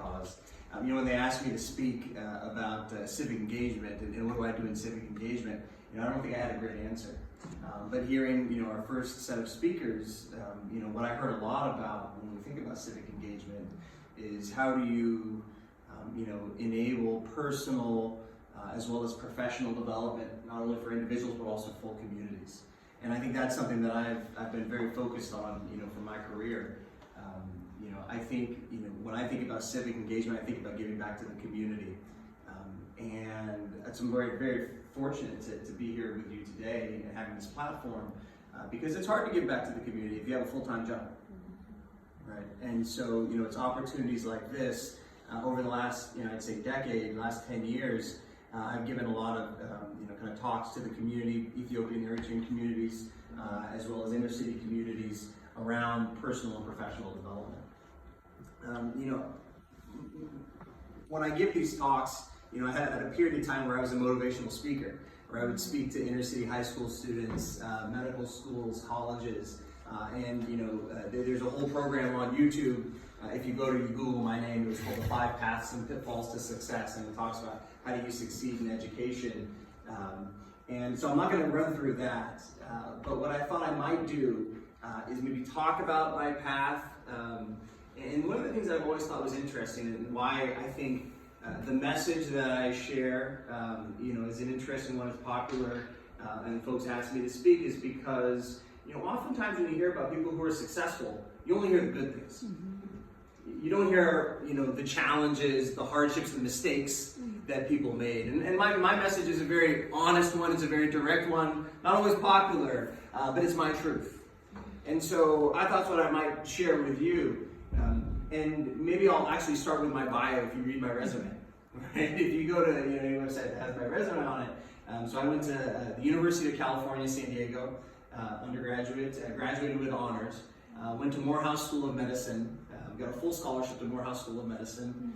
cause. When they asked me to speak about civic engagement and what do I do in civic engagement, I don't think I had a great answer. But hearing, our first set of speakers, what I heard a lot about when we think about civic engagement is how do you, enable personal as well as professional development, not only for individuals but also full communities. And I think that's something that I've been very focused on, for my career. I think, when I think about civic engagement, I think about giving back to the community. And I'm very, very fortunate to be here with you today and having this platform because it's hard to give back to the community if you have a full-time job, right? And so, it's opportunities like this over the last, I'd say decade, last 10 years, I've given a lot of, kind of talks to the community, Ethiopian Eritrean communities, as well as inner city communities around personal and professional development. When I give these talks, I had a period of time where I was a motivational speaker, where I would speak to inner city high school students, medical schools, colleges, and there's a whole program on YouTube. If you go to Google my name, it's called The 5 Paths and Pitfalls to Success, and it talks about how do you succeed in education. And so I'm not going to run through that, but what I thought I might do is maybe talk about my path. And one of the things that I've always thought was interesting and why I think the message that I share, is an interesting one, it's popular, and folks ask me to speak is because, oftentimes when you hear about people who are successful, you only hear the good things. You don't hear, the challenges, the hardships, the mistakes that people made. And my message is a very honest one, it's a very direct one, not always popular, but it's my truth. And so I thought what I might share with you, and maybe I'll actually start with my bio if you read my resume. Right? If you go to any website that has my resume on it. So I went to the University of California, San Diego, undergraduate, graduated with honors, went to Morehouse School of Medicine, got a full scholarship to Morehouse School of Medicine,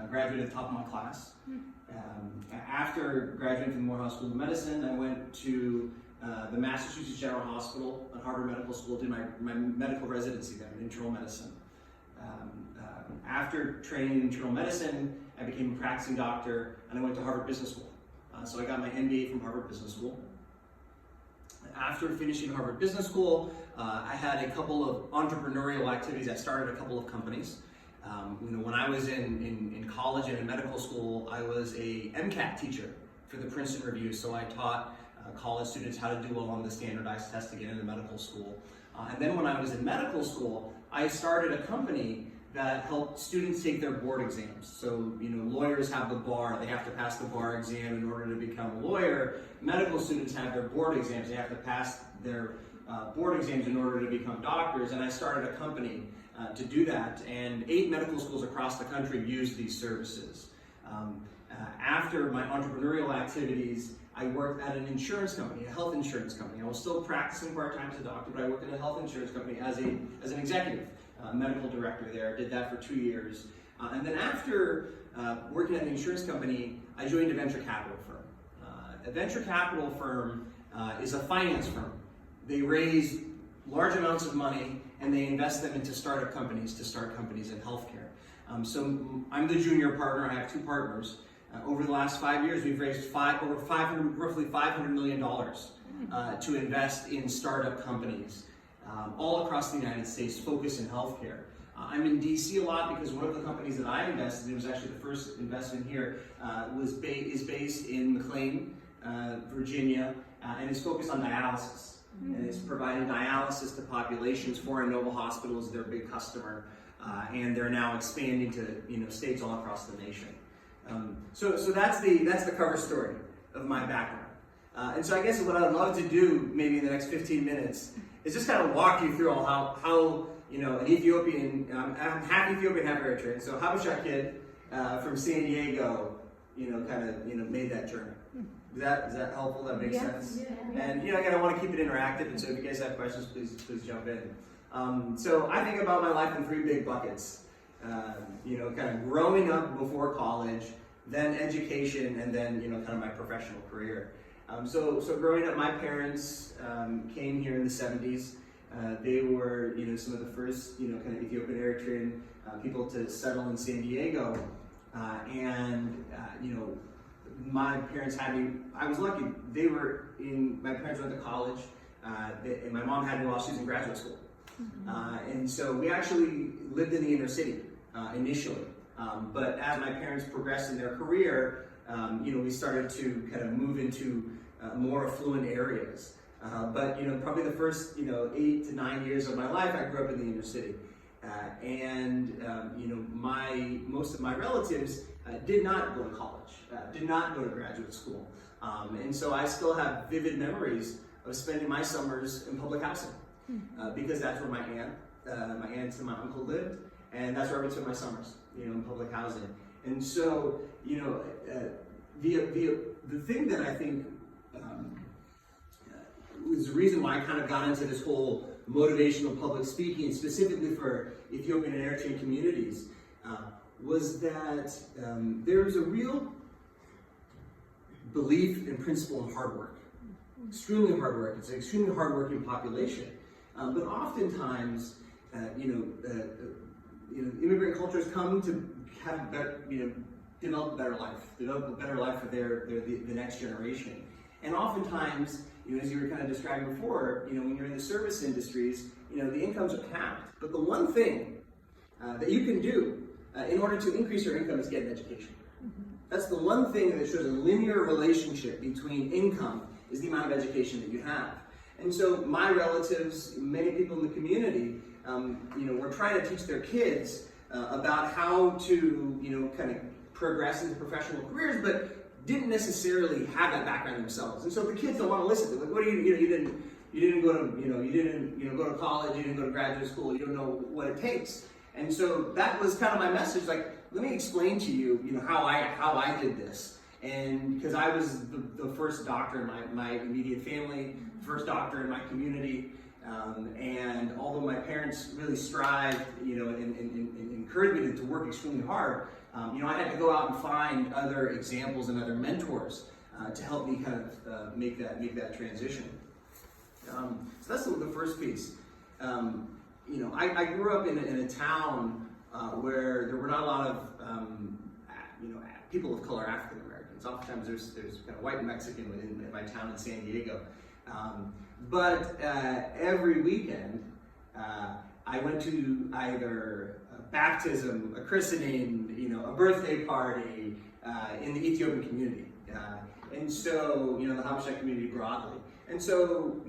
graduated at the top of my class. After graduating from Morehouse School of Medicine, I went to the Massachusetts General Hospital at Harvard Medical School, did my medical residency there in internal medicine. After training in internal medicine, I became a practicing doctor and I went to Harvard Business School. So I got my MBA from Harvard Business School. After finishing Harvard Business School, I had a couple of entrepreneurial activities. I started a couple of companies. When I was in college and in medical school, I was a MCAT teacher for the Princeton Review. So I taught college students how to do well on the standardized test to get into medical school. And then when I was in medical school, I started a company that helped students take their board exams. So, lawyers have the bar, they have to pass the bar exam in order to become a lawyer. Medical students have their board exams, they have to pass their board exams in order to become doctors. And I started a company to do that, and 8 medical schools across the country use these services. After my entrepreneurial activities, I worked at an insurance company, a health insurance company. I was still practicing part-time as a doctor, but I worked at a health insurance company as an executive. Medical director there, did that for 2 years. And then after working at the insurance company, I joined a venture capital firm. A venture capital firm is a finance firm. They raise large amounts of money and they invest them into startup companies to start companies in healthcare. So I'm the junior partner, I have 2 partners. Over the last 5 years, we've raised roughly $500 million to invest in startup companies. All across the United States, focused in healthcare. I'm in DC a lot because one of the companies that I invested in, was actually the first investment here, is based in McLean, Virginia, and is focused on dialysis. And it's providing dialysis to populations. Foreign Nova Hospital is their big customer, and they're now expanding to states all across the nation. So that's the cover story of my background. And so I guess what I'd love to do, maybe in the next 15 minutes, is just kind of walk you through how an Ethiopian, I'm half Ethiopian, half Eritrean, so Habesha kid from San Diego, made that journey. Is that helpful? That makes sense? Yeah. And again, I want to keep it interactive, and so if you guys have questions, please jump in. So I think about my life in 3 big buckets. Kind of growing up before college, then education, and then kind of my professional career. So growing up, my parents came here in the 70s. They were, some of the first, kind of Ethiopian Eritrean people to settle in San Diego. My parents had me, I was lucky, my parents went to college, and my mom had me while she was in graduate school. And so we actually lived in the inner city initially. But as my parents progressed in their career, we started to kind of move into more affluent areas. But probably the first 8 to 9 years of my life, I grew up in the inner city. Most of my relatives did not go to college, did not go to graduate school. And so I still have vivid memories of spending my summers in public housing, because that's where my aunt and my uncle lived, and that's where I would spend my summers, in public housing. And so, the thing that I think was the reason why I kind of got into this whole motivational public speaking, specifically for Ethiopian and Eritrean communities, was that there was a real belief and principle in hard work. Extremely hard work. It's an extremely hardworking population. But oftentimes, immigrant cultures come to have better, develop a better life for the next generation. And oftentimes, as you were kind of describing before, when you're in the service industries, the incomes are capped. But the one thing that you can do in order to increase your income is get an education. That's the one thing that shows a linear relationship between income is the amount of education that you have. And so my relatives, many people in the community, were trying to teach their kids about how to, kind of progress into professional careers, but didn't necessarily have that background themselves. And so the kids don't want to listen. They're like, what do you didn't go to, go to college, you didn't go to graduate school, you don't know what it takes. And so that was kind of my message, like, let me explain to you, how I did this. And because I was the first doctor in my immediate family, first doctor in my community, and although my parents really strived, and encouraged me to work extremely hard, I had to go out and find other examples and other mentors to help me kind of make that transition. So that's the first piece. I grew up in a town where there were not a lot of people of color, African Americans. Oftentimes there's kind of white and Mexican in my town in San Diego. But every weekend I went to either a baptism, a christening, a birthday party in the Ethiopian community. And so, the Habesha community broadly. And so,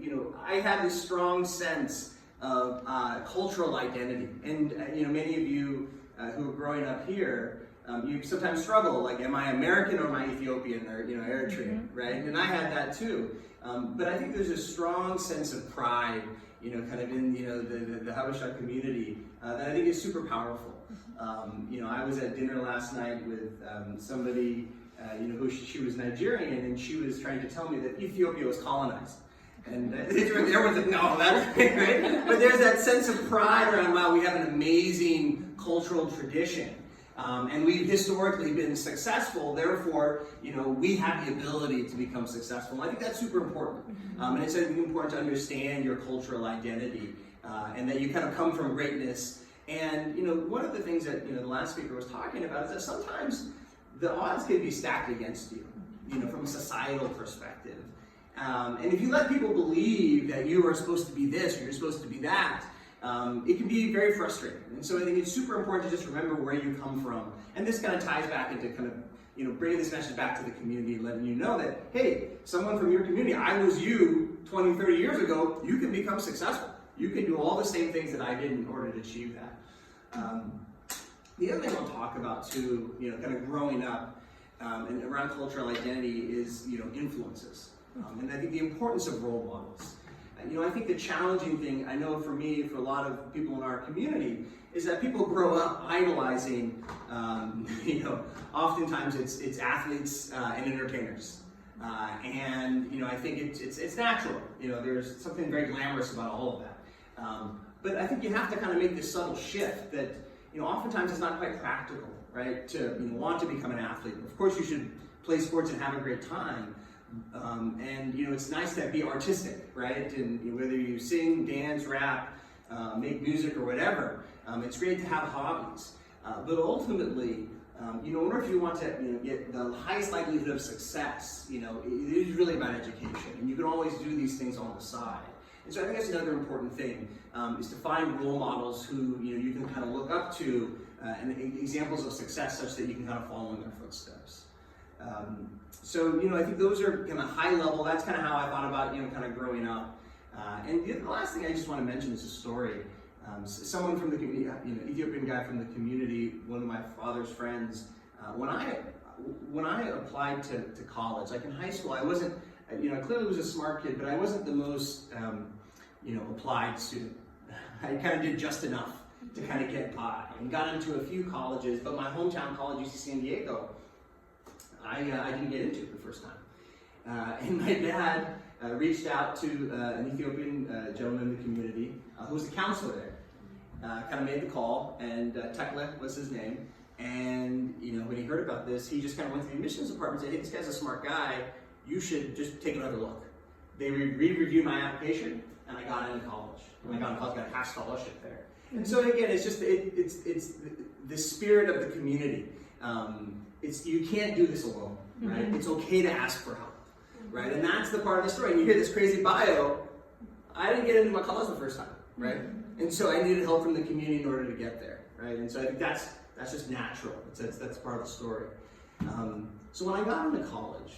I had this strong sense of cultural identity. And, many of you who are growing up here, you sometimes struggle, like, am I American or am I Ethiopian or, Eritrean, right? And I had that too. But I think there's a strong sense of pride, kind of in, the Habesha community that I think is super powerful. I was at dinner last night with somebody, who she was Nigerian, and she was trying to tell me that Ethiopia was colonized. And everyone's like, no, that's right? But there's that sense of pride around, wow, we have an amazing cultural tradition. And we've historically been successful, therefore, we have the ability to become successful. And I think that's super important. And it's important to understand your cultural identity, and that you kind of come from greatness. And, one of the things that, the last speaker was talking about is that sometimes the odds can be stacked against you, from a societal perspective. And if you let people believe that you are supposed to be this or you're supposed to be that, it can be very frustrating. And so I think it's super important to just remember where you come from. And this kind of ties back into kind of, bringing this message back to the community and letting you know that, hey, someone from your community, I was you 20, 30 years ago, you can become successful. You can do all the same things that I did in order to achieve that. The other thing I'll talk about too, kind of growing up and around cultural identity is, influences. And I think the importance of role models. I think the challenging thing, I know for me, for a lot of people in our community, is that people grow up idolizing, oftentimes it's athletes and entertainers. And, I think it's natural. There's something very glamorous about all of that. But I think you have to kind of make this subtle shift that, oftentimes it's not quite practical, right? To want to become an athlete. Of course, you should play sports and have a great time. And it's nice to be artistic, right? And whether you sing, dance, rap, make music or whatever, it's great to have hobbies. But ultimately, in order if you want to get the highest likelihood of success, it is really about education. And you can always do these things on the side. And so I think that's another important thing, is to find role models who you can kind of look up to, and examples of success such that you can kind of follow in their footsteps. So I think those are kind of high level. That's kind of how I thought about kind of growing up. And the last thing I just want to mention is a story. Someone from the community, Ethiopian guy from the community, one of my father's friends. When I applied to college, like in high school, I wasn't, I clearly was a smart kid, but I wasn't the most, applied student. I kind of did just enough to kind of get by, and got into a few colleges. But my hometown college, UC San Diego, I didn't get into it the first time. And my dad reached out to an Ethiopian gentleman in the community who was a counselor there. Kind of made the call, and Tekle was his name. And when he heard about this, he just kind of went to the admissions department and said, "Hey, this guy's a smart guy. You should just take another look." They re-reviewed my application, and I got into college. When I got into college, I got a half scholarship there. And so again, it's just it's the spirit of the community. You can't do this alone, right? It's okay to ask for help, right? And that's the part of the story. And you hear this crazy bio. I didn't get into my college the first time, right? And so I needed help from the community in order to get there, right? And so I think that's just natural. That's part of the story. So when I got into college,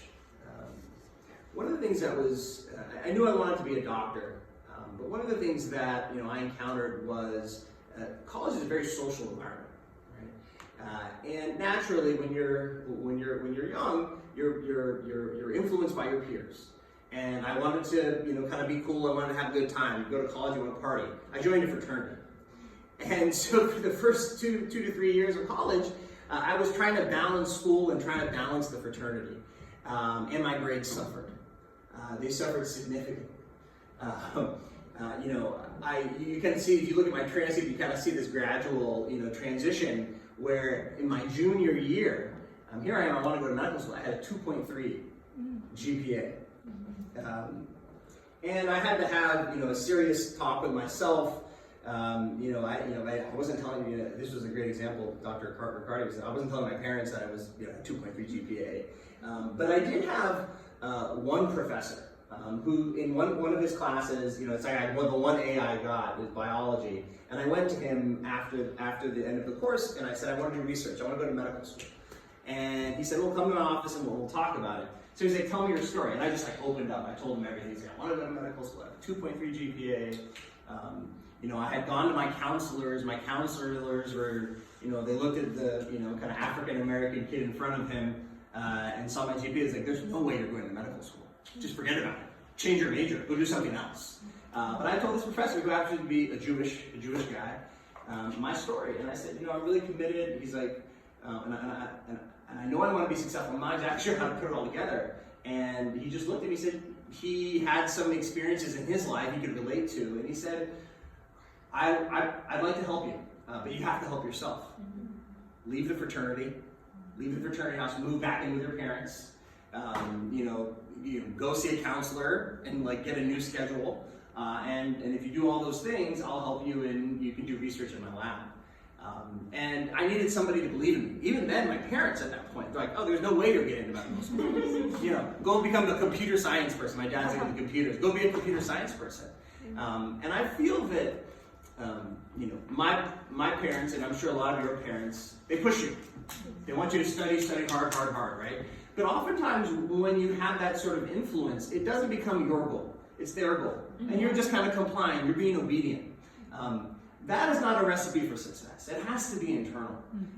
one of the things that was, I knew I wanted to be a doctor, but one of the things that I encountered was college is a very social environment, right? And naturally, when you're young, you're influenced by your peers. And I wanted to, kind of be cool. I wanted to have a good time. You go to college, you want to party. I joined a fraternity. And so for the first two to 3 years of college, I was trying to balance school and trying to balance the fraternity. And my grades suffered. They suffered significantly. You can see, if you look at my transcript, you kind of see this gradual, transition where in my junior year, here I am, I want to go to medical school. I had a 2.3 GPA. And I had to have, a serious talk with myself. I wasn't telling you, this was a great example, Dr. Carter said, I wasn't telling my parents that I was, 2.3 GPA. But I did have one professor who, in one of his classes, it's like the one A I got was biology. And I went to him after the end of the course, and I said, I want to do research. I want to go to medical school. And he said, well, come to my office and we'll talk about it. So he's like, tell me your story. And I just opened up. I told him everything. He's like, I want to go to medical school. I have a 2.3 GPA. I had gone to my counselors. My counselors were, they looked at the, kind of African-American kid in front of him and saw my GPA. It's like, there's no way you're going to medical school. Just forget about it. Change your major. Go do something else. But I told this professor, who happened to be a Jewish guy, my story. And I said, I'm really committed. He's like, and I know I want to be successful. I'm not exactly sure how to put it all together. And he just looked at me and said he had some experiences in his life he could relate to. And he said, I'd like to help you, but you have to help yourself. Leave the fraternity house, move back in with your parents, go see a counselor and get a new schedule. And if you do all those things, I'll help you and you can do research in my lab. And I needed somebody to believe in me. Even then, my parents at that point, they're like, oh, there's no way you're getting into medical school. Go and become a computer science person. My dad's into computers. Go be a computer science person. And I feel that, my parents, and I'm sure a lot of your parents, they push you. They want you to study hard, right? But oftentimes, when you have that sort of influence, it doesn't become your goal. It's their goal. And you're just kind of complying. You're being obedient. That is not a recipe for success. It has to be internal.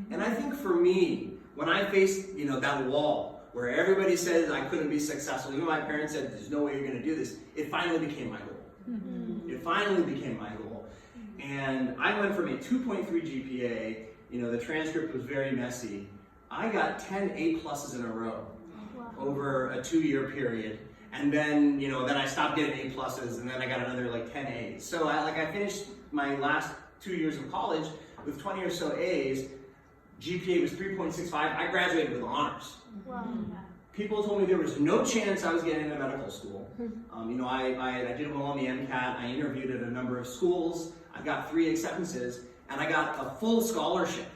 And I think for me, when I faced, that wall where everybody said I couldn't be successful, even my parents said, there's no way you're going to do this, it finally became my goal. It finally became my goal. And I went from a 2.3 GPA, the transcript was very messy. I got 10 A pluses in a row over a 2-year period. And then, then I stopped getting A pluses, and then I got another 10 A's. So I finished my last 2 years of college with 20 or so A's. GPA was 3.65. I graduated with honors. People told me there was no chance I was getting into medical school. I did well on the MCAT. I interviewed at a number of schools. I got 3 acceptances, and I got a full scholarship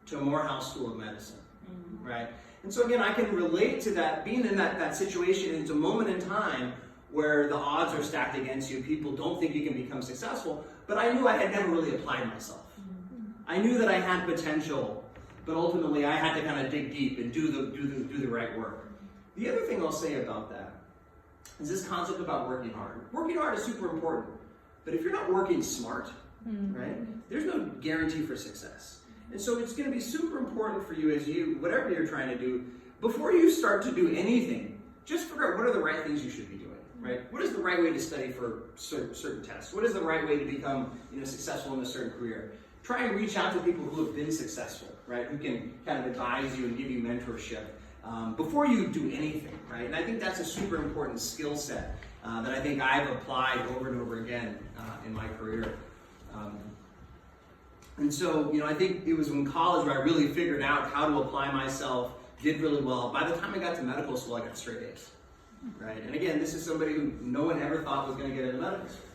to Morehouse School of Medicine, right? And so again, I can relate to that, being in that situation. It's a moment in time where the odds are stacked against you. People don't think you can become successful, but I knew I had never really applied myself. I knew that I had potential, but ultimately I had to kind of dig deep and do the right work. The other thing I'll say about that is this concept about working hard. Working hard is super important, but if you're not working smart, right, there's no guarantee for success. And so it's going to be super important for you as whatever you're trying to do, before you start to do anything, just figure out what are the right things you should be doing, right? What is the right way to study for certain tests? What is the right way to become successful in a certain career? Try and reach out to people who have been successful, right? Who can kind of advise you and give you mentorship before you do anything, right? And I think that's a super important skill set that I think I've applied over and over again in my career. And so, I think it was in college where I really figured out how to apply myself, did really well. By the time I got to medical school, I got straight A's, right? And again, this is somebody who no one ever thought was going to get into medical school,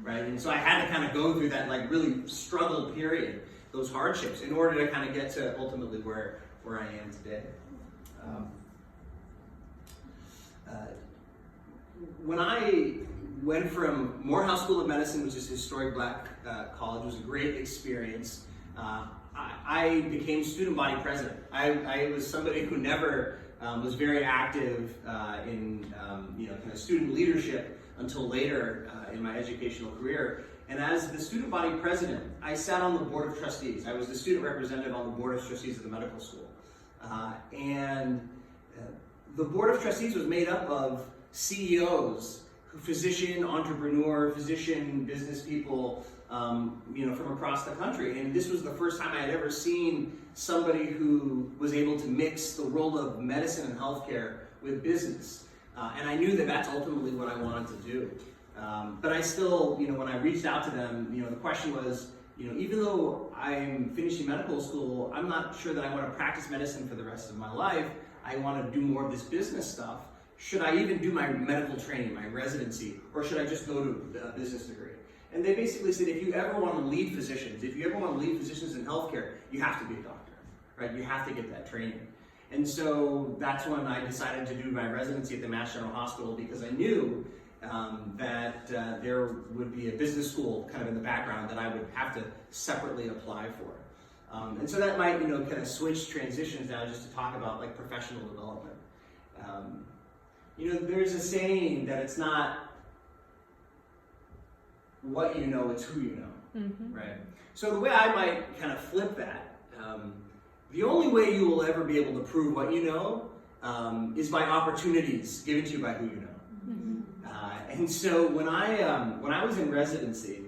right? And so I had to kind of go through that really struggle period, those hardships, in order to kind of get to ultimately where I am today. When I went from Morehouse School of Medicine, which is a historic black college, it was a great experience. I became student body president. I was somebody who never was very active in kind of student leadership until later in my educational career. And as the student body president, I sat on the board of trustees. I was the student representative on the board of trustees of the medical school. The board of trustees was made up of CEOs, physician, entrepreneur, physician, business people, from across the country. And this was the first time I had ever seen somebody who was able to mix the world of medicine and healthcare with business. And I knew that that's ultimately what I wanted to do. But I still, when I reached out to them, the question was, even though I'm finishing medical school, I'm not sure that I want to practice medicine for the rest of my life. I want to do more of this business stuff. Should I even do my medical training, my residency, or should I just go to a business degree? And they basically said, if you ever want to lead physicians, in healthcare, you have to be a doctor, right? You have to get that training. And so that's when I decided to do my residency at the Mass General Hospital, because I knew that there would be a business school kind of in the background that I would have to separately apply for. And so that might, kind of switch transitions now just to talk about like professional development. There's a saying that it's not what you know, it's who you know, right? So the way I might kind of flip that, the only way you will ever be able to prove what you know is by opportunities given to you by who you know. And so when I was in residency,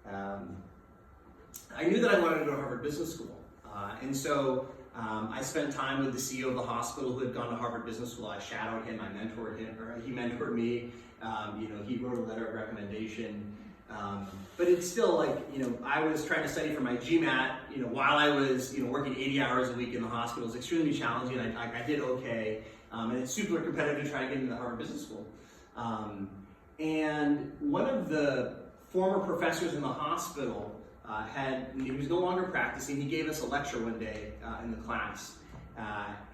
I knew that I wanted to go to Harvard Business School. And so I spent time with the CEO of the hospital who had gone to Harvard Business School. I shadowed him, I mentored him, or he mentored me. He wrote a letter of recommendation. But it's still I was trying to study for my GMAT, while I was, working 80 hours a week in the hospital. It was extremely challenging. I did okay. And it's super competitive to try to get into the Harvard Business School. And one of the former professors in the hospital he was no longer practicing. He gave us a lecture one day in the class.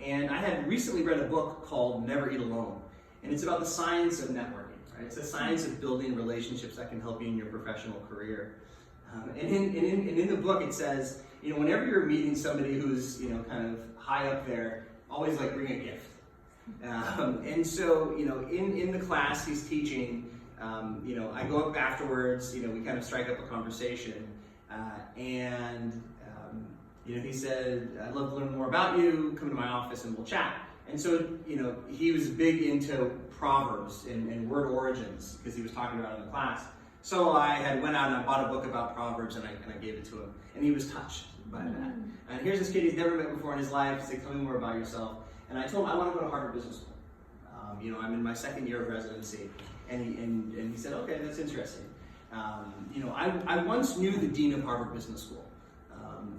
And I had recently read a book called Never Eat Alone. And it's about the science of networking, right? It's the science of building relationships that can help you in your professional career. And in the book it says, whenever you're meeting somebody who's, kind of high up there, always bring a gift. And so, in the class he's teaching, I go up afterwards, we kind of strike up a conversation. He said, I'd love to learn more about you, come to my office and we'll chat. And so, he was big into Proverbs and word origins because he was talking about it in the class. So I had went out and I bought a book about Proverbs and I gave it to him. And he was touched by that. And here's this kid he's never met before in his life. He said, tell me more about yourself. And I told him, I want to go to Harvard Business School. I'm in my second year of residency. And he said, okay, that's interesting. I once knew the dean of Harvard Business School.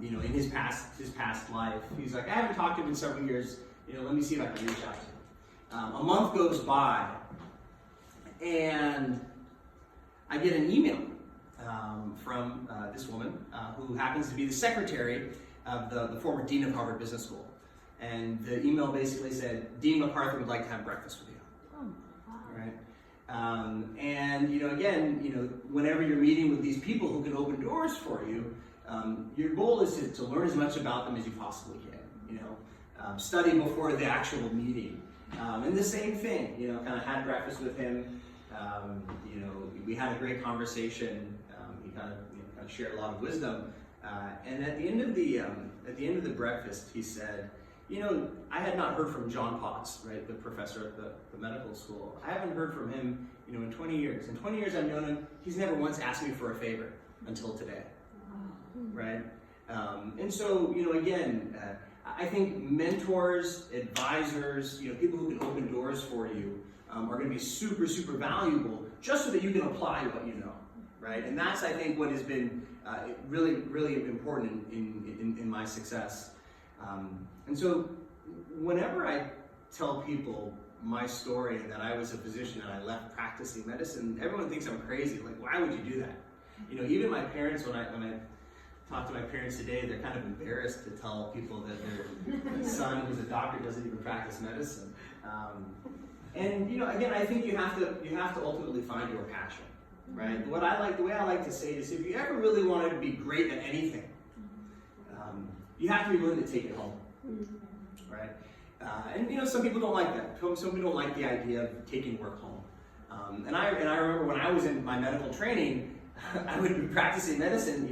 In his past life. He's like, I haven't talked to him in several years. Let me see if I can reach out to him. A month goes by, and I get an email from this woman who happens to be the secretary of the former dean of Harvard Business School. And the email basically said, Dean MacArthur would like to have breakfast with you. Oh, wow. Right? And again, whenever you're meeting with these people who can open doors for you, your goal is to learn as much about them as you possibly can. Study before the actual meeting. And the same thing, kind of had breakfast with him. We had a great conversation. He kind of shared a lot of wisdom. And at the end of the breakfast, he said, I had not heard from John Potts, right, the professor at the medical school. I haven't heard from him, in 20 years. In 20 years I've known him, he's never once asked me for a favor until today, right? And so, again, I think mentors, advisors, people who can open doors for you are going to be super, super valuable just so that you can apply what you know, right? And that's, I think, what has been really, really important in my success. And so whenever I tell people my story that I was a physician and I left practicing medicine, everyone thinks I'm crazy. Like, why would you do that? Even my parents, when I talk to my parents today, they're kind of embarrassed to tell people that their son, who's a doctor, doesn't even practice medicine. And again, I think you have to ultimately find your passion, right? The way I like to say it is, if you ever really wanted to be great at anything, you have to be willing to take it home, right? And some people don't like that. Some people don't like the idea of taking work home. And I remember when I was in my medical training, I would be practicing medicine,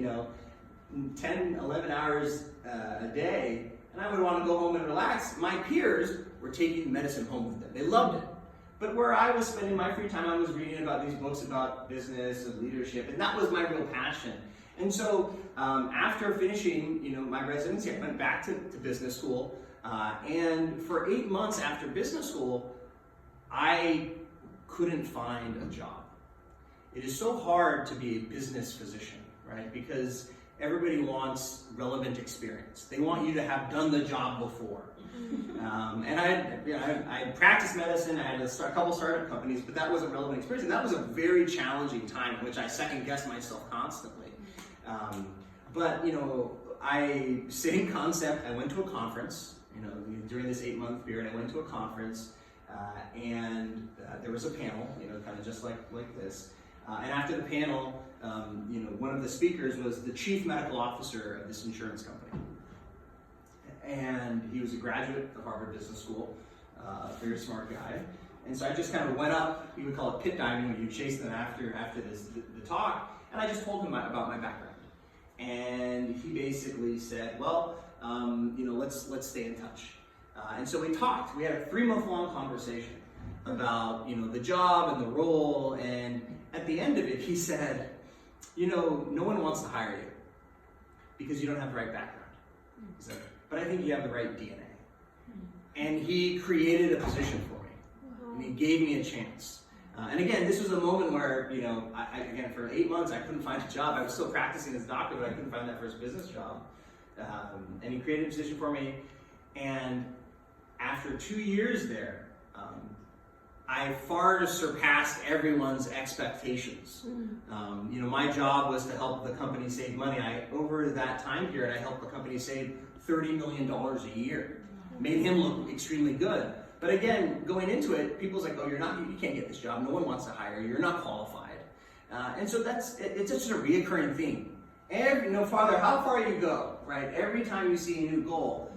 10, 11 hours a day, and I would want to go home and relax. My peers were taking medicine home with them. They loved it. But where I was spending my free time, I was reading about these books about business and leadership, and that was my real passion. And so after finishing, my residency, I went back to business school, and for 8 months after business school, I couldn't find a job. It is so hard to be a business physician, right? Because everybody wants relevant experience. They want you to have done the job before. And I practiced medicine. I had a couple startup companies, but that wasn't relevant experience. And that was a very challenging time in which I second-guessed myself constantly. But same concept. I went to a conference. During this 8-month period, I went to a conference, and there was a panel. Kind of just like this. And after the panel, one of the speakers was the chief medical officer of this insurance company. And he was a graduate of Harvard Business School, a very smart guy. And so I just kind of went up, you would call it pit diving, when you chase them after the talk, and I just told him about my background. And he basically said, well, let's stay in touch. And so we talked. We had a 3-month-long conversation about, the job and the role, and at the end of it, he said, no one wants to hire you because you don't have the right background. He said, but I think you have the right DNA. And he created a position for me, and he gave me a chance. And again, this was a moment where, again, for 8 months, I couldn't find a job. I was still practicing as a doctor, but I couldn't find that first business job. And he created a position for me, and after 2 years there, I far surpassed everyone's expectations. My job was to help the company save money. Over that time period, I helped the company save $30 million a year. Made him look extremely good. But again, going into it, people's like, oh, you can't get this job. No one wants to hire you. You're not qualified. And so it's just a reoccurring theme. No farther how far you go, right? Every time you see a new goal,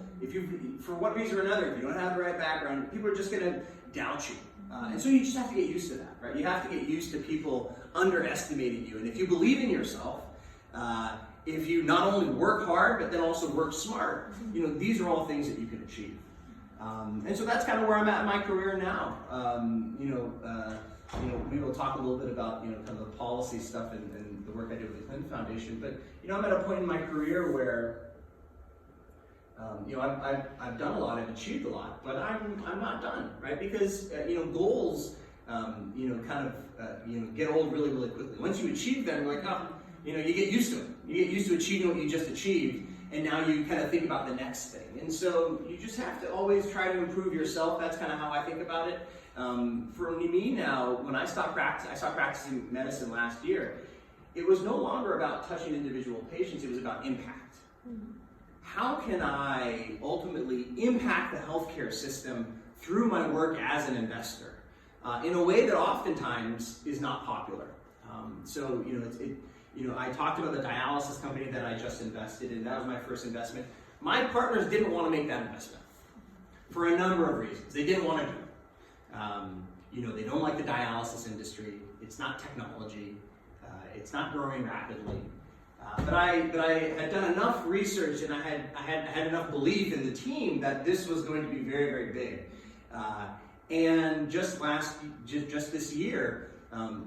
for one reason or another, if you don't have the right background, people are just going to doubt you. And so you just have to get used to that, right? You have to get used to people underestimating you. And if you believe in yourself, if you not only work hard, but then also work smart, these are all things that you can achieve. And so that's kind of where I'm at in my career now. We will talk a little bit about, kind of the policy stuff and the work I do with the Clinton Foundation. But, I'm at a point in my career where, I've done a lot, I've achieved a lot, but I'm not done, right? Because, goals, get old really, really quickly. Once you achieve them, you're like, you get used to it. You get used to achieving what you just achieved. and now you kind of think about the next thing. And so you just have to always try to improve yourself. That's kind of how I think about it. For me now, when I stopped practicing medicine last year, it was no longer about touching individual patients, it was about impact. How can I ultimately impact the healthcare system through my work as an investor in a way that oftentimes is not popular? So, I talked about the dialysis company that I just invested in. That was my first investment. My partners didn't want to make that investment for a number of reasons. They didn't want to do it. They don't like the dialysis industry. It's not technology. It's not growing rapidly. But I had done enough research, and I had enough belief in the team that this was going to be very, very big. And just this year,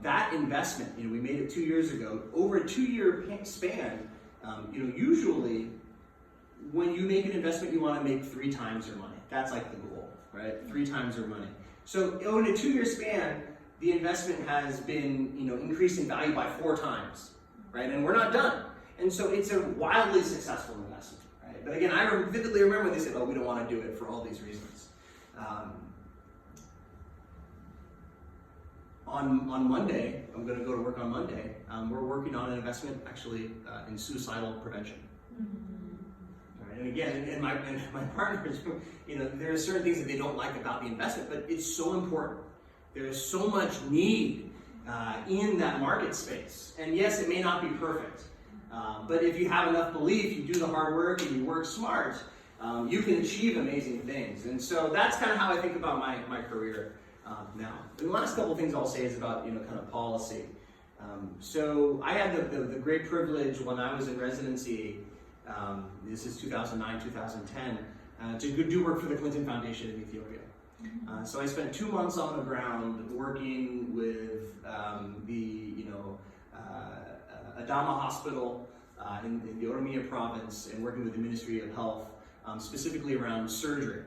that investment, we made it 2 years ago. Over a 2-year span, usually when you make an investment, you want to make 3 times your money. That's like the goal, right? 3 times your money. So in a 2-year span, the investment has been, increased in value by 4 times, right? And we're not done. And so it's a wildly successful investment, right? But again, I vividly remember they said, "Oh, we don't want to do it for all these reasons." On Monday, I'm going to go to work on Monday. We're working on an investment actually in suicidal prevention. Right? And again, and my partners, there are certain things that they don't like about the investment, but it's so important. There is so much need in that market space. And yes, it may not be perfect, but if you have enough belief, you do the hard work, and you work smart, you can achieve amazing things. And so that's kind of how I think about my career now. The last couple of things I'll say is about kind of policy. So I had the great privilege when I was in residency, this is 2009, 2010, to do work for the Clinton Foundation in Ethiopia. So I spent 2 months on the ground working with the Adama Hospital in the Oromia province, and working with the Ministry of Health, specifically around surgery.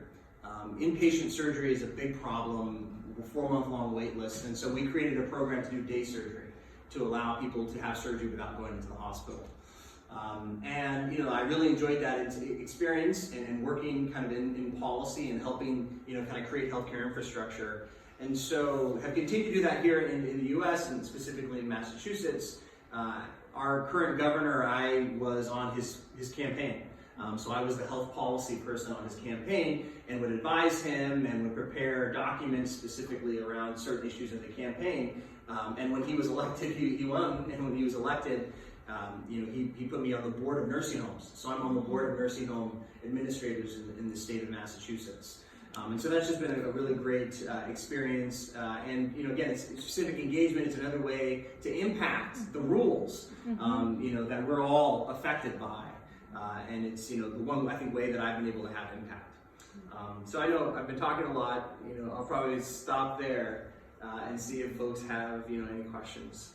Inpatient surgery is a big problem, a 4-month-long wait list, and so we created a program to do day surgery to allow people to have surgery without going into the hospital. I really enjoyed that experience and working kind of in policy and helping kind of create healthcare infrastructure. And so have continued to do that here in the US, and specifically in Massachusetts. Our current governor, I was on his campaign. So I was the health policy person on his campaign, and would advise him and would prepare documents specifically around certain issues in the campaign. And when he was elected, he won, and when he was elected, he put me on the board of nursing homes. So I'm on the board of nursing home administrators in the state of Massachusetts. And so that's just been a really great experience. Again, it's civic engagement. It's another way to impact the rules, that we're all affected by. And it's, the one, I think, way that I've been able to have impact. So I know I've been talking a lot. I'll probably stop there and see if folks have, any questions.